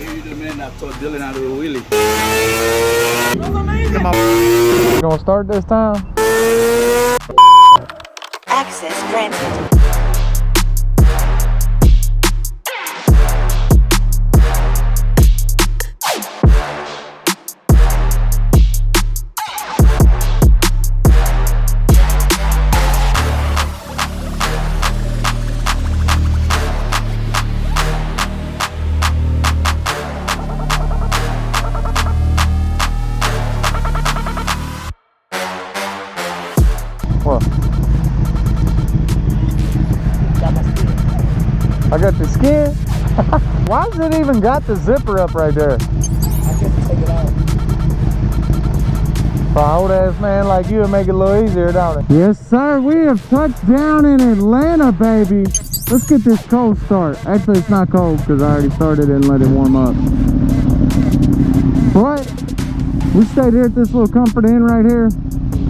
hear you the man that taught Dylan how to do a wheelie. You gonna start this time? Access granted. I got the skin. Why has it even got the zipper up right there? I couldn't take it out. For an old ass man like you, it'd make it a little easier, don't it? Yes, sir. We have touched down in Atlanta, baby. Let's get this cold start. Actually, it's not cold because I already started it and let it warm up. But we stayed here at this little Comfort Inn right here.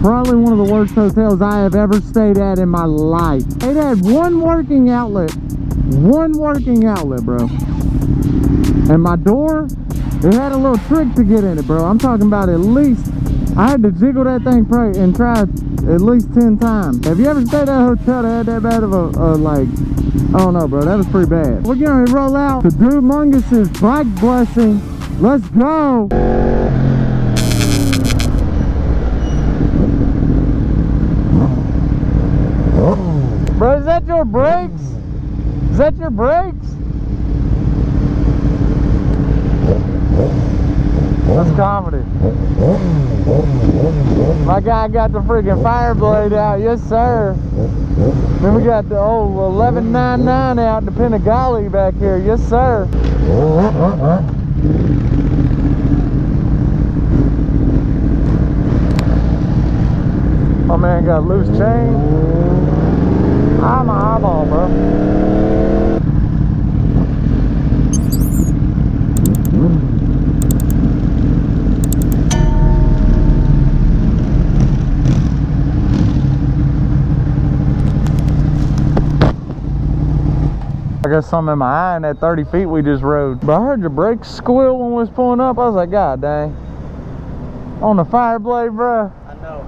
Probably one of the worst hotels I have ever stayed at in my life. It had one working outlet, bro. And my door, it had a little trick to get in it, bro. I'm talking about at least, I had to jiggle that thing and try at least 10 times. Have you ever stayed at a hotel that had that bad of a like, I don't know, bro, that was pretty bad. We're gonna roll out to Dude Mungus's bike blessing. Let's go. Bro, is that your brakes? Is that your brakes? That's comedy. My guy got the freaking Fireblade out, yes sir. Then we got the old 1199 out, the Panigale back here, yes sir. My man got a loose chain. I'm an eyeball, bro. I got something in my eye in that 30 feet we just rode. But I heard your brakes squeal when we was pulling up. I was like, God dang. On the Fireblade, bro. I know.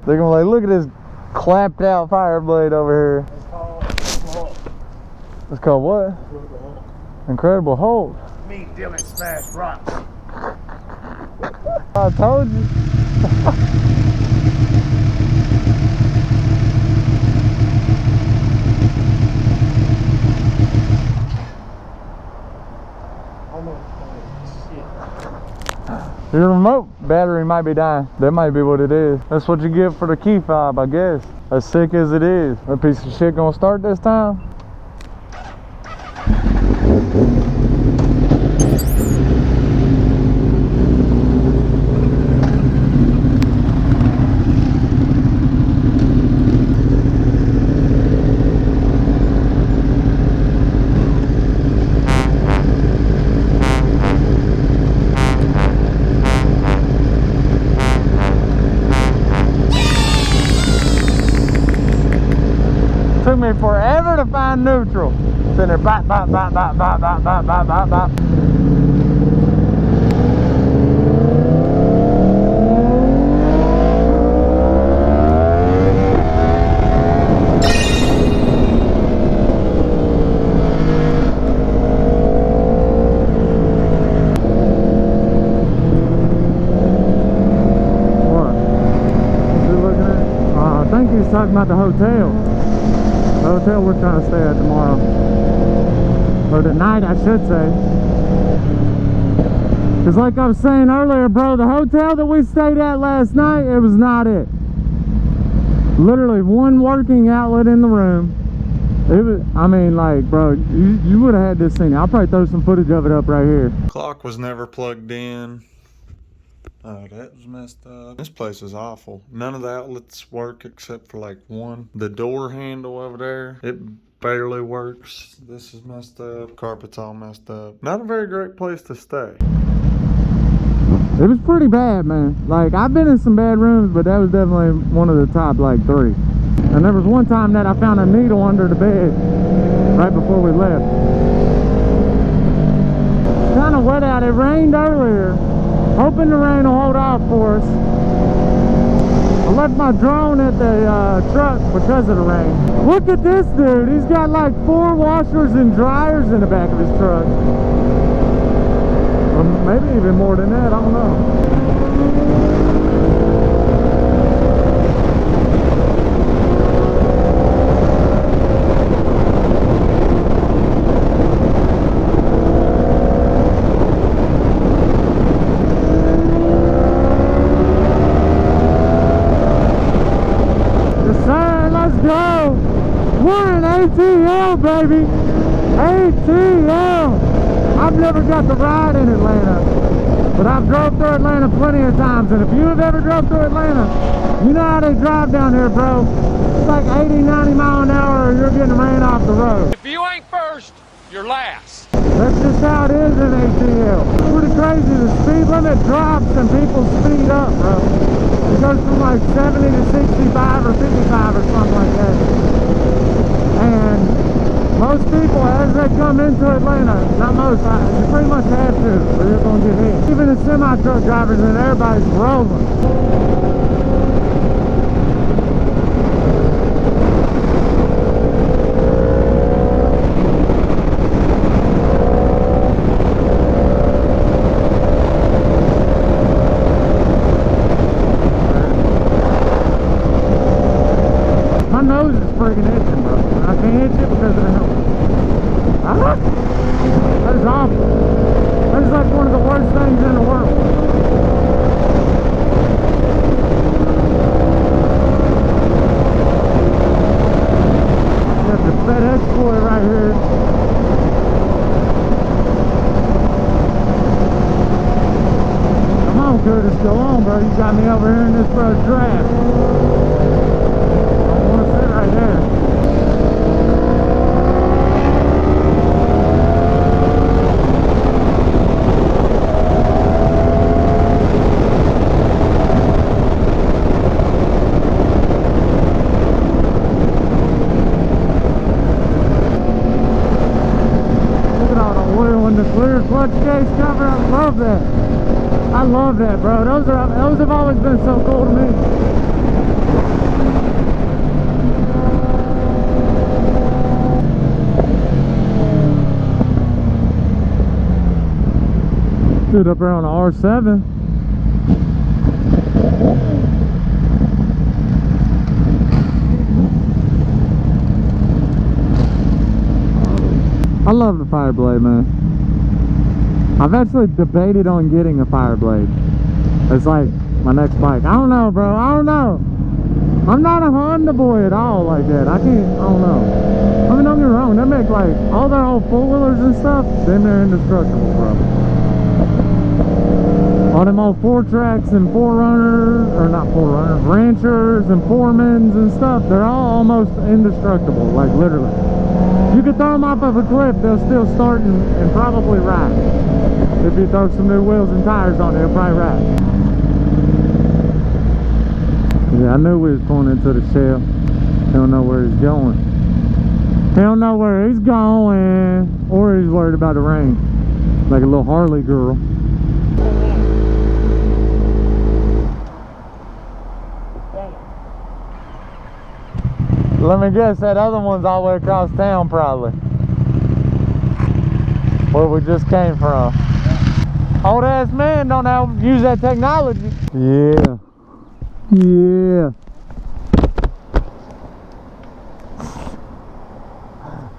They're gonna like, look at this clapped out Fireblade over here. It's called what? Incredible Hulk. Me, Dylan, smash rocks. I told you. Your remote battery might be dying. That might be what it is. That's what you get for the key fob, I guess. As sick as it is. That piece of shit gonna start this time. Took me forever to find neutral. Sitting there, bop, bop, bop, bop, bop, bop, bop, bop, bop, bop. What? What's he looking at? I think he's talking about the hotel. The hotel we're trying to stay at tomorrow. Or tonight, I should say. Because like I was saying earlier, bro, the hotel that we stayed at last night, it was not it. Literally one working outlet in the room. It was, I mean, like, bro, you would have had this thing. I'll probably throw some footage of it up right here. Clock was never plugged in. Oh, that was messed up. This place is awful. None of the outlets work except for like one. The door handle over there, it barely works. This is messed up. Carpet's all messed up. Not a very great place to stay. It was pretty bad, man. Like, I've been in some bad rooms, but that was definitely one of the top, like, 3. And there was one time that I found a needle under the bed right before we left. of wet out. It rained earlier. Hoping the rain will hold off for us. I left my drone at the truck because of the rain. Look at this dude. He's got like 4 washers and dryers in the back of his truck. Or maybe even more than that. I don't know. ATL, baby. ATL. I've never got to ride in Atlanta, but I've drove through Atlanta plenty of times, and if you have ever drove through Atlanta, you know how they drive down here, bro. It's like 80, 90 miles an hour, or you're getting ran off the road. If you ain't first, you're last. That's just how it is in ATL. It's pretty crazy. The speed limit drops and people speed up, bro. It goes from like 70 to 65 or 55 or something like that. And most people, as they come into Atlanta, not most, you pretty much have to, or you're going to get hit. Even the semi-truck drivers and everybody's rolling. My nose is freaking itching, bro. I can't itch it because of the helmet. That is awful. That is like one of the worst things in the world. Got the FedEx boy right here. Come on, Curtis, go on, bro. You got me over here in this draft. I want to sit right there. The clear clutch case cover, I love that. I love that, bro. Those have always been so cool to me. Dude, up there on the R7. I love the Fireblade, man. I've actually debated on getting a Fireblade. It's like my next bike. I don't know, bro. I don't know. I'm not a Honda boy at all like that. I don't know. I mean, don't get me wrong. They make like all their old four-wheelers and stuff, then they're indestructible, bro. All them old 4-tracks and 4Runner, or not 4Runners, Ranchers and Foremans and stuff, they're all almost indestructible, like literally. You could throw them off of a cliff, they'll still start and probably ride. If you throw some new wheels and tires on it, it'll probably ride. Yeah, I knew we was pulling into the shell. He don't know where he's going. He don't know where he's going. Or he's worried about the rain. Like a little Harley girl. Let me guess, that other one's all the way across town probably. Where we just came from. Old ass man don't know how to use that technology. Yeah. Yeah.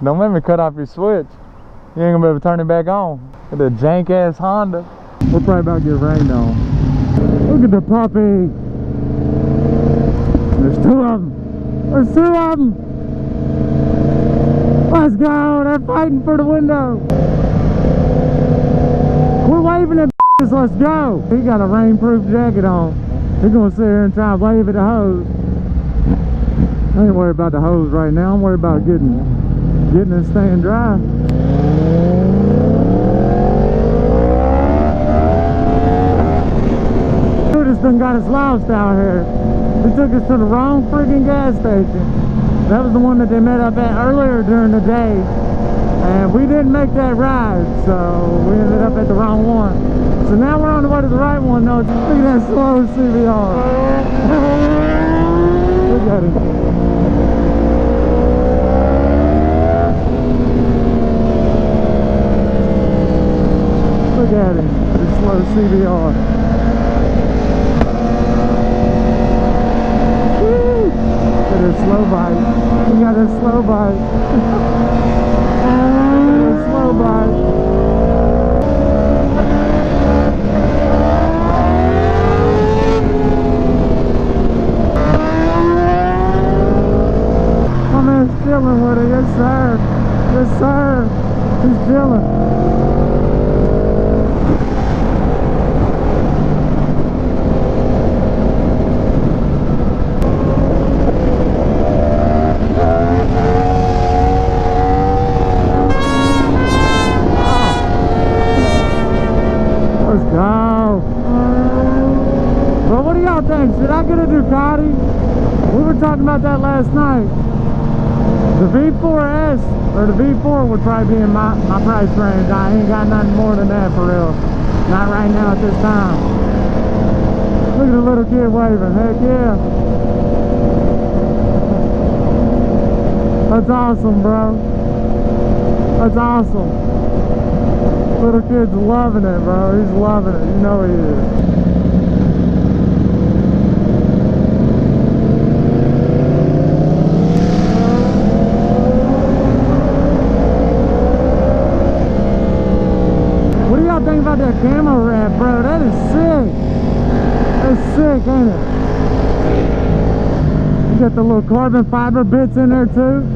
Don't make me cut off your switch. You ain't gonna be able to turn it back on. With a jank ass Honda. We're probably about to get rained on. Look at the puppy. There's 2 of them. There's 2 of them. Let's go. They're fighting for the window. We're waving at bitches. Let's go. He got a rainproof jacket on. He's gonna sit here and try to wave at the hose. I ain't worried about the hose right now. I'm worried about getting it staying dry. Dude, this done got us lost out here. They took us to the wrong freaking gas station. That was the one that they met up at earlier during the day. and we didn't make that ride, so we ended up at the wrong one. So now we're on the way to the right one. No, look at that slow CBR. Look at it. Look at him, the slow CBR. Woo! Look at his slow bike. He got a slow bike. A slow bike. My man's chilling with it. Yes, sir. Yes, sir. He's chilling. Well, what do y'all think? Should I get a Ducati? We were talking about that last night. The V4S or the V4 would probably be in my price range. I ain't got nothing more than that for real. Not right now at this time. Look at the little kid waving. Heck yeah. That's awesome, bro. That's awesome. Little kid's loving it, bro. He's loving it. You know he is. What do y'all think about that camo wrap, bro? That is sick. That's sick, ain't it? You got the little carbon fiber bits in there too.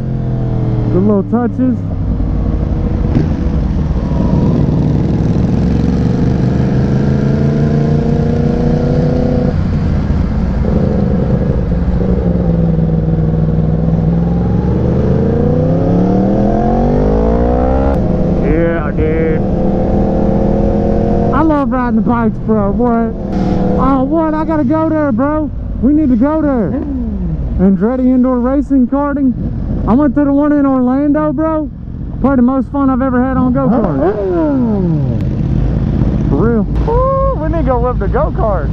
The little touches. Riding the bikes, bro. What? Oh, what? I gotta go there, bro. We need to go there. Andretti Indoor Racing Karting. I went to the one in Orlando, bro. Probably the most fun I've ever had on go-kart. For real. Ooh, we need to go whip the go-kart.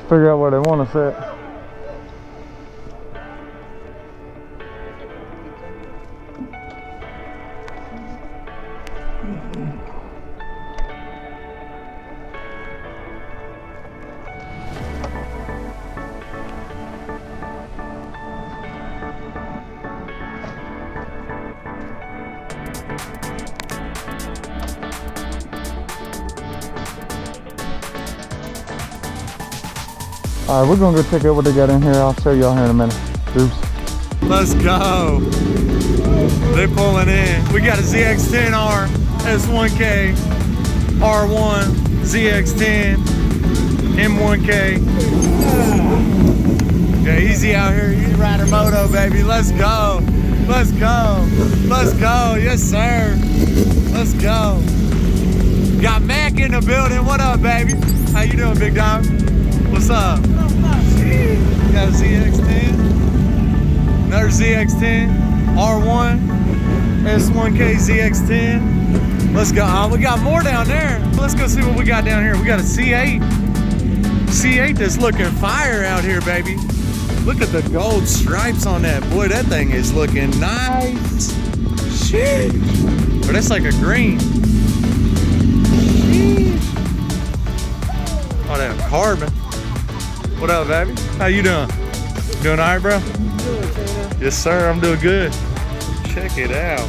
Figure out where they want us at. All right, we're gonna go check out what they got in here. I'll show y'all here in a minute. Oops. Let's go. They're pulling in. We got a ZX10R, S1K, R1, ZX10, M1K. Yeah, easy out here. Easy rider moto, baby. Let's go. Let's go. Let's go. Yes, sir. Let's go. Got Mac in the building. What up, baby? How you doing, big dog? What's up? Got a ZX10, another ZX10, R1, S1K ZX10. Let's go. We got more down there. Let's go see what we got down here. We got a C8. C8 that's looking fire out here, baby. Look at the gold stripes on that. Boy, that thing is looking nice. Sheesh. But that's like a green. Sheesh. Oh, that carbon. What up, baby? How you doing? Doing all right, bro? Good, Taylor. Yes, sir. I'm doing good. Check it out. I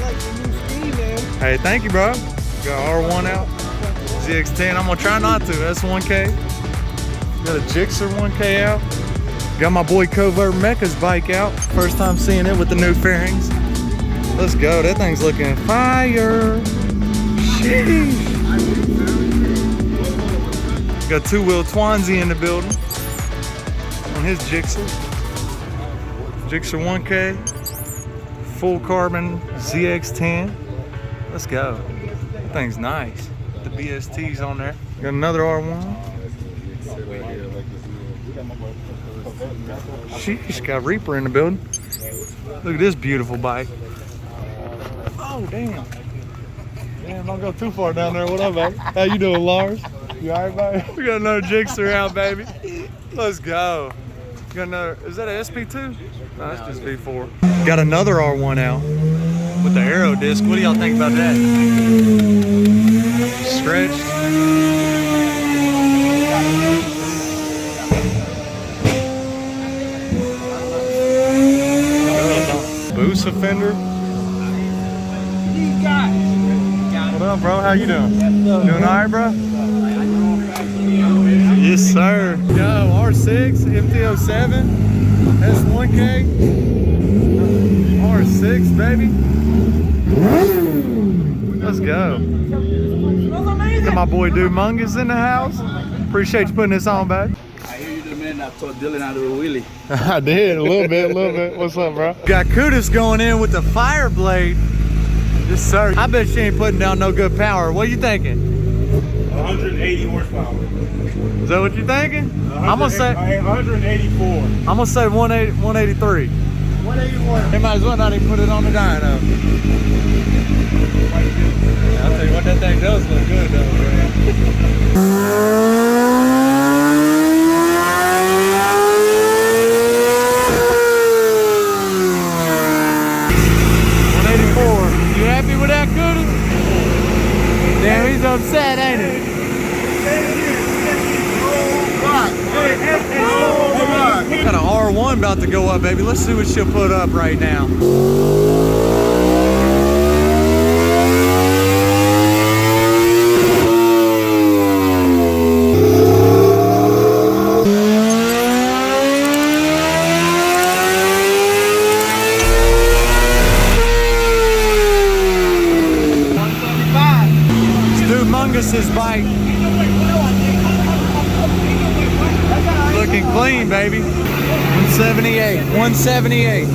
like the new speed, man. Hey, thank you, bro. Got R1 out. ZX10. I'm gonna try not to. That's 1K. Got a Gixxer 1K out. Got my boy Covert Mecha's bike out. First time seeing it with the new fairings. Let's go. That thing's looking fire. Sheesh. Got two-wheel Twansy in the building on his Gixxer. Gixxer 1K, full carbon ZX10. Let's go. That thing's nice. got the BSTs on there. Got another R1. Sheesh, got Reaper in the building. Look at this beautiful bike. Oh, damn. Damn, don't go too far down there. What up, baby? How you doing, Lars? You all right, baby? We got another Jigster out, baby. Let's go. Got another, is that an SP2? No, that's just V4. Got another R1 out with the aero disc. What do y'all think about that? Stretched. Boost fender. What up, bro? How you doing? Doing all right, bro? Yes, sir. Yo, R6, MT07, S1K, R6, baby. Let's go. Got my boy Dumungus in the house. Appreciate you putting this on, babe. I hear you the man that taught Dylan how to do a wheelie. I did, a little bit. What's up, bro? Got Kudos going in with the Fireblade. Yes, sir. I bet she ain't putting down no good power. What you thinking? 180 horsepower. Is that what you're thinking? I'm gonna say 184. I'm gonna say 183. 181. They might as well not even put it on the dyno. I'll tell you what, that thing does look good though, man. 184. You happy with that, Cootie? Damn, he's upset, ain't he? Got an R1 about to go up, baby. Let's see what she'll put up right now. Mungus's bike. Looking clean, baby. 178. 178.